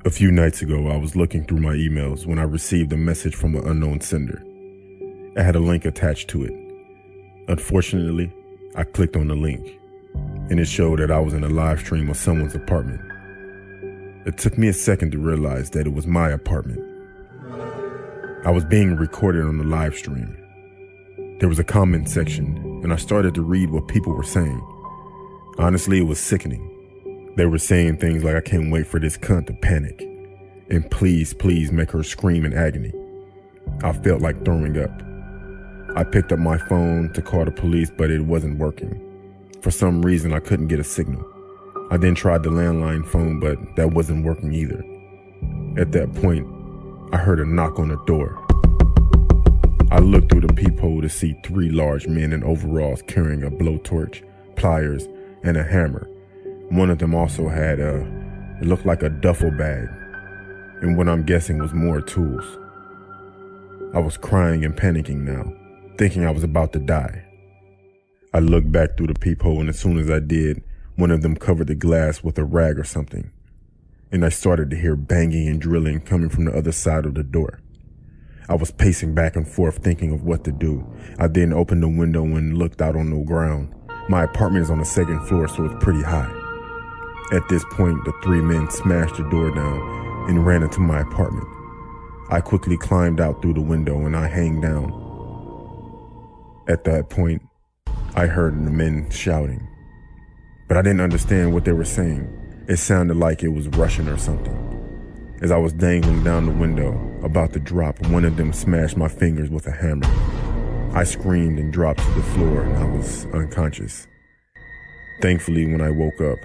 A few nights ago, I was looking through my emails when I received a message from an unknown sender. It had a link attached to it. Unfortunately, I clicked on the link, and it showed that I was in a live stream of someone's apartment. It took me a second to realize that it was my apartment. I was being recorded on the live stream. There was a comment section, and I started to read what people were saying. Honestly, it was sickening. They were saying things like, "I can't wait for this cunt to panic," and "please, please make her scream in agony." I felt like throwing up. I picked up my phone to call the police, but it wasn't working. For some reason, I couldn't get a signal. I then tried the landline phone, but that wasn't working either. At that point, I heard a knock on the door. I looked through the peephole to see 3 large men in overalls carrying a blowtorch, pliers, and a hammer. One of them also had it looked like a duffel bag, and what I'm guessing was more tools. I was crying and panicking now, thinking I was about to die. I looked back through the peephole, and as soon as I did, one of them covered the glass with a rag or something, and I started to hear banging and drilling coming from the other side of the door. I was pacing back and forth thinking of what to do. I then opened the window and looked out on the ground. My apartment is on the 2nd floor, so it's pretty high. At this point, the 3 men smashed the door down and ran into my apartment. I quickly climbed out through the window and I hung down. At that point, I heard the men shouting, but I didn't understand what they were saying. It sounded like it was Russian or something. As I was dangling down the window, about to drop, one of them smashed my fingers with a hammer. I screamed and dropped to the floor, and I was unconscious. Thankfully, when I woke up,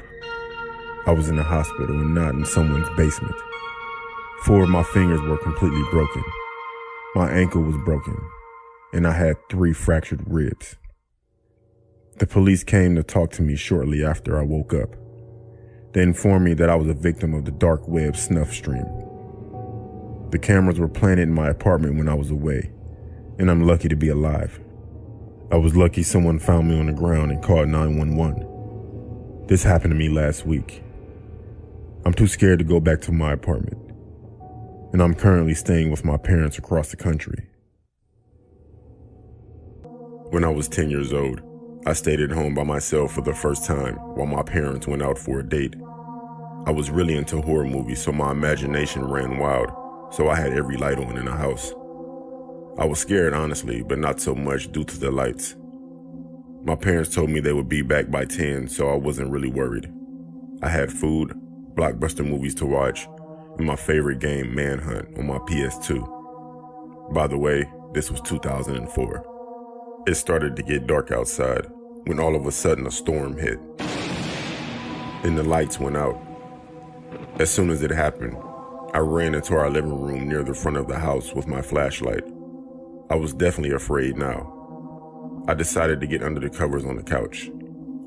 I was in a hospital and not in someone's basement. 4 of my fingers were completely broken. My ankle was broken, and I had 3 fractured ribs. The police came to talk to me shortly after I woke up. They informed me that I was a victim of the dark web snuff stream. The cameras were planted in my apartment when I was away, and I'm lucky to be alive. I was lucky someone found me on the ground and called 911. This happened to me last week. I'm too scared to go back to my apartment, and I'm currently staying with my parents across the country. When I was 10 years old, I stayed at home by myself for the first time while my parents went out for a date. I was really into horror movies, so my imagination ran wild, so I had every light on in the house. I was scared, honestly, but not so much due to the lights. My parents told me they would be back by 10, so I wasn't really worried. I had food, blockbuster movies to watch, and my favorite game, Manhunt, on my PS2. By the way, this was 2004. It started to get dark outside when all of a sudden a storm hit, and the lights went out. As soon as it happened, I ran into our living room near the front of the house with my flashlight. I was definitely afraid now. I decided to get under the covers on the couch.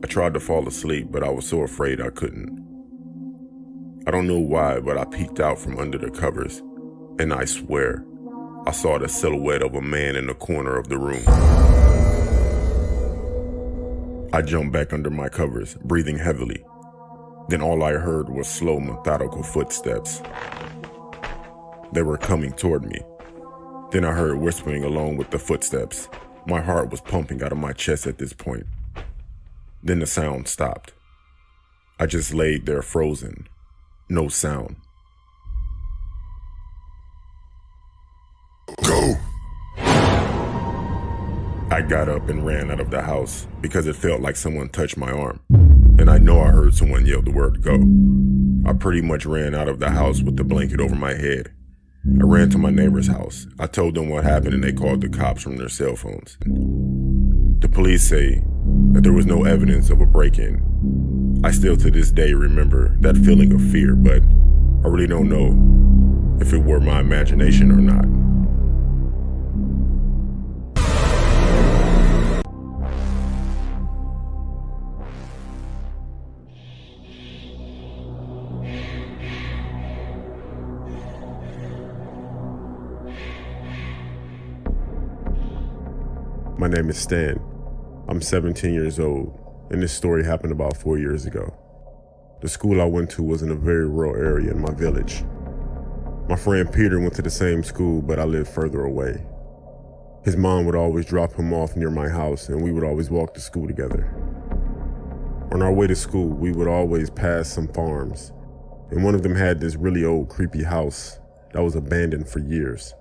I tried to fall asleep, but I was so afraid I couldn't. I don't know why, but I peeked out from under the covers, and I swear, I saw the silhouette of a man in the corner of the room. I jumped back under my covers, breathing heavily. Then all I heard was slow, methodical footsteps. They were coming toward me. Then I heard whispering along with the footsteps. My heart was pumping out of my chest at this point. Then the sound stopped. I just laid there frozen. No sound. Go! I got up and ran out of the house because it felt like someone touched my arm. And I know I heard someone yell the word go. I pretty much ran out of the house with the blanket over my head. I ran to my neighbor's house. I told them what happened and they called the cops from their cell phones. The police say that there was no evidence of a break-in. I still to this day remember that feeling of fear, but I really don't know if it were my imagination or not. My name is Stan. I'm 17 years old, and this story happened about 4 years ago. The school I went to was in a very rural area in my village. My friend Peter went to the same school, but I lived further away. His mom would always drop him off near my house, and we would always walk to school together. On our way to school, we would always pass some farms, and one of them had this really old, creepy house that was abandoned for years.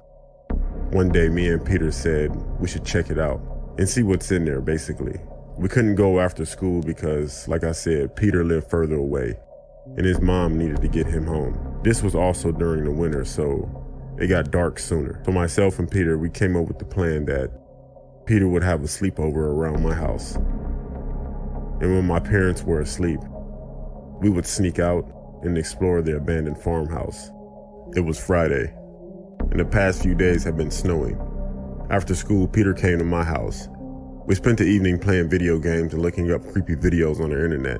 One day, me and Peter said we should check it out and see what's in there, basically. We couldn't go after school because, like I said, Peter lived further away, and his mom needed to get him home. This was also during the winter, so it got dark sooner. So myself and Peter, we came up with the plan that Peter would have a sleepover around my house. And when my parents were asleep, we would sneak out and explore the abandoned farmhouse. It was Friday, and the past few days had been snowing. After school, Peter came to my house. We spent the evening playing video games and looking up creepy videos on the internet,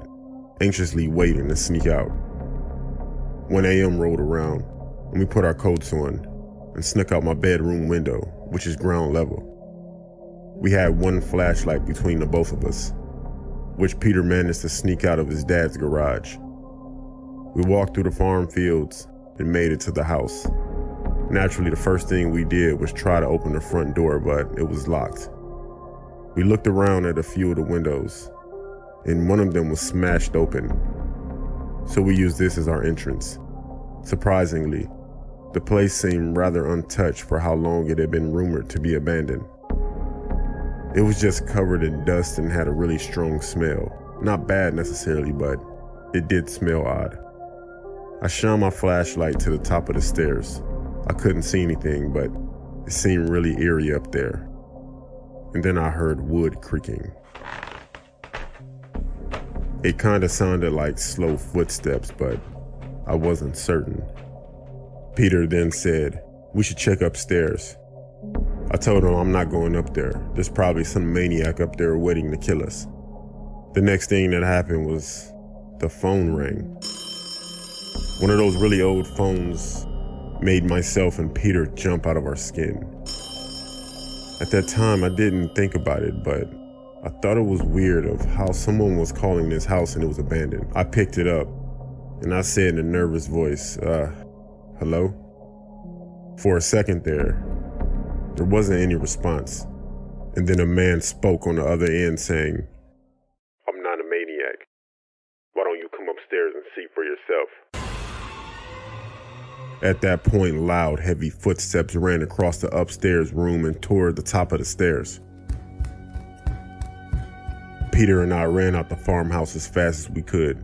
anxiously waiting to sneak out. 1 a.m. rolled around, and we put our coats on and snuck out my bedroom window, which is ground level. We had one flashlight between the both of us, which Peter managed to sneak out of his dad's garage. We walked through the farm fields and made it to the house. Naturally, the first thing we did was try to open the front door, but it was locked. We looked around at a few of the windows, and one of them was smashed open. So we used this as our entrance. Surprisingly, the place seemed rather untouched for how long it had been rumored to be abandoned. It was just covered in dust and had a really strong smell. Not bad necessarily, but it did smell odd. I shone my flashlight to the top of the stairs. I couldn't see anything, but it seemed really eerie up there. And then I heard wood creaking. It kinda sounded like slow footsteps, but I wasn't certain. Peter then said, "We should check upstairs." I told him I'm not going up there. There's probably some maniac up there waiting to kill us. The next thing that happened was the phone rang. One of those really old phones made myself and Peter jump out of our skin. At that time, I didn't think about it, but I thought it was weird of how someone was calling this house and it was abandoned. I picked it up and I said in a nervous voice, hello? For a second there wasn't any response. And then a man spoke on the other end saying, "I'm not a maniac. Why don't you come upstairs and see for yourself?" At that point, loud, heavy footsteps ran across the upstairs room and toward the top of the stairs. Peter and I ran out the farmhouse as fast as we could.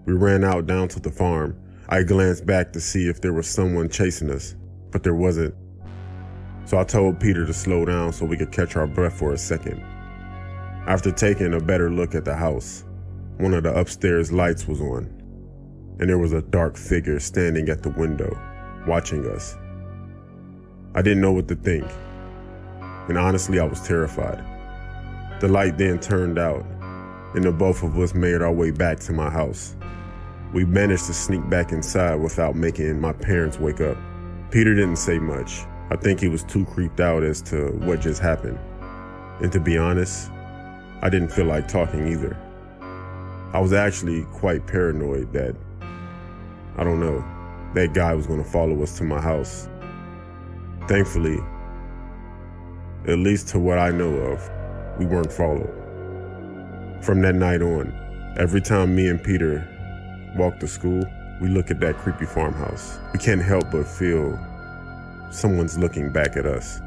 We ran out down to the farm. I glanced back to see if there was someone chasing us, but there wasn't. So I told Peter to slow down so we could catch our breath for a second. After taking a better look at the house, one of the upstairs lights was on, and there was a dark figure standing at the window, watching us. I didn't know what to think, and honestly, I was terrified. The light then turned out, and the both of us made our way back to my house. We managed to sneak back inside without making my parents wake up. Peter didn't say much. I think he was too creeped out as to what just happened. And to be honest, I didn't feel like talking either. I was actually quite paranoid that, I don't know, that guy was going to follow us to my house. Thankfully, at least to what I know of, we weren't followed. From that night on, every time me and Peter walked to school, we look at that creepy farmhouse. We can't help but feel someone's looking back at us.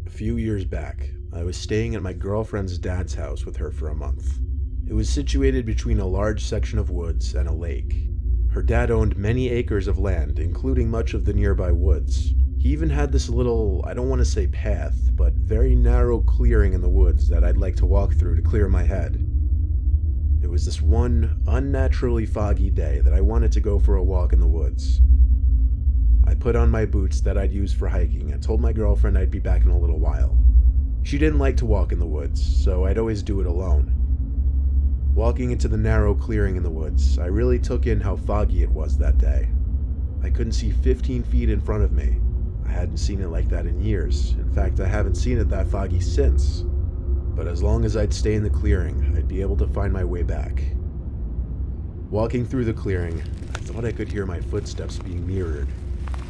A few years back, I was staying at my girlfriend's dad's house with her for a month. It was situated between a large section of woods and a lake. Her dad owned many acres of land, including much of the nearby woods. He even had this little, I don't want to say path, but very narrow clearing in the woods that I'd like to walk through to clear my head. It was this one unnaturally foggy day that I wanted to go for a walk in the woods. I put on my boots that I'd use for hiking and told my girlfriend I'd be back in a little while. She didn't like to walk in the woods, so I'd always do it alone. Walking into the narrow clearing in the woods, I really took in how foggy it was that day. I couldn't see 15 feet in front of me. I hadn't seen it like that in years. In fact, I haven't seen it that foggy since. But as long as I'd stay in the clearing, I'd be able to find my way back. Walking through the clearing, I thought I could hear my footsteps being mirrored,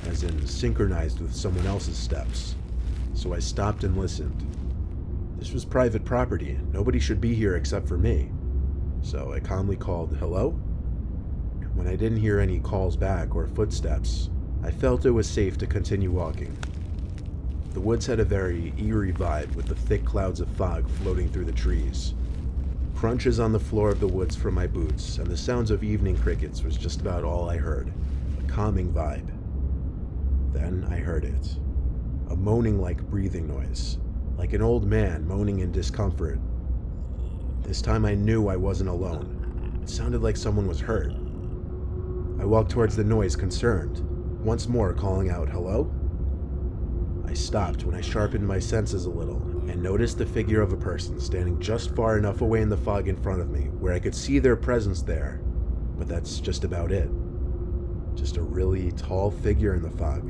as in synchronized with someone else's steps. So I stopped and listened. This was private property. Nobody should be here except for me. So I calmly called, "Hello?" When I didn't hear any calls back or footsteps, I felt it was safe to continue walking. The woods had a very eerie vibe with the thick clouds of fog floating through the trees. Crunches on the floor of the woods from my boots and the sounds of evening crickets was just about all I heard. A calming vibe. Then I heard it. A moaning-like breathing noise, like an old man moaning in discomfort. This time I knew I wasn't alone. It sounded like someone was hurt. I walked towards the noise, concerned, once more calling out, "Hello?" I stopped when I sharpened my senses a little and noticed the figure of a person standing just far enough away in the fog in front of me where I could see their presence there, but that's just about it. Just a really tall figure in the fog.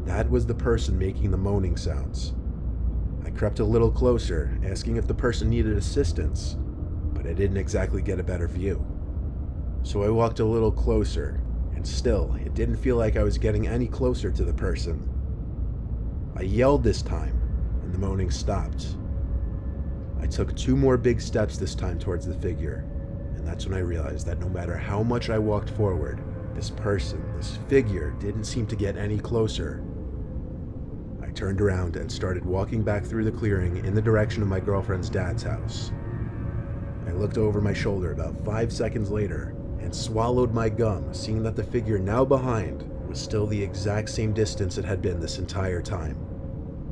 That was the person making the moaning sounds. I crept a little closer, asking if the person needed assistance, but I didn't exactly get a better view. So I walked a little closer, and still, it didn't feel like I was getting any closer to the person. I yelled this time, and the moaning stopped. I took 2 more big steps this time towards the figure, and that's when I realized that no matter how much I walked forward, this person, this figure, didn't seem to get any closer. I turned around and started walking back through the clearing in the direction of my girlfriend's dad's house. I looked over my shoulder about 5 seconds later and swallowed my gum, seeing that the figure now behind was still the exact same distance it had been this entire time.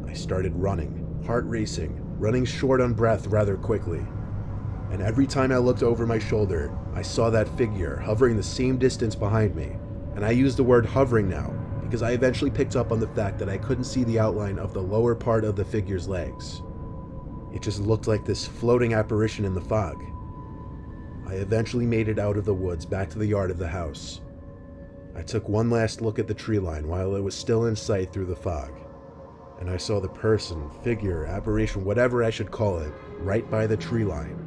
I started running, heart racing, running short on breath rather quickly. And every time I looked over my shoulder, I saw that figure hovering the same distance behind me. And I use the word hovering now, because I eventually picked up on the fact that I couldn't see the outline of the lower part of the figure's legs. It just looked like this floating apparition in the fog. I eventually made it out of the woods back to the yard of the house. I took one last look at the tree line while it was still in sight through the fog, and I saw the person, figure, apparition, whatever I should call it, right by the tree line.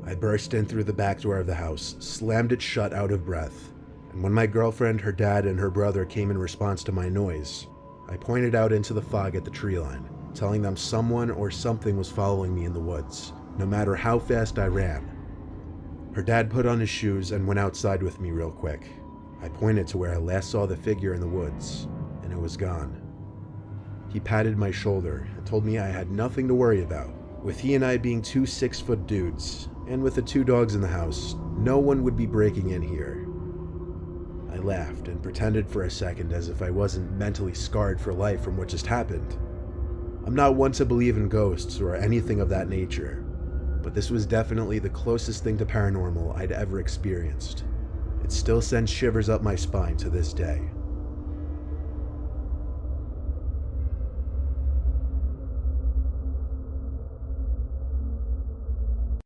I burst in through the back door of the house, slammed it shut out of breath, and when my girlfriend, her dad, and her brother came in response to my noise, I pointed out into the fog at the tree line, telling them someone or something was following me in the woods, no matter how fast I ran. Her dad put on his shoes and went outside with me real quick. I pointed to where I last saw the figure in the woods, and it was gone. He patted my shoulder and told me I had nothing to worry about. With he and I being 2 6-foot dudes, and with the 2 dogs in the house, no one would be breaking in here. I laughed and pretended for a second as if I wasn't mentally scarred for life from what just happened. I'm not one to believe in ghosts or anything of that nature, but this was definitely the closest thing to paranormal I'd ever experienced. It still sends shivers up my spine to this day.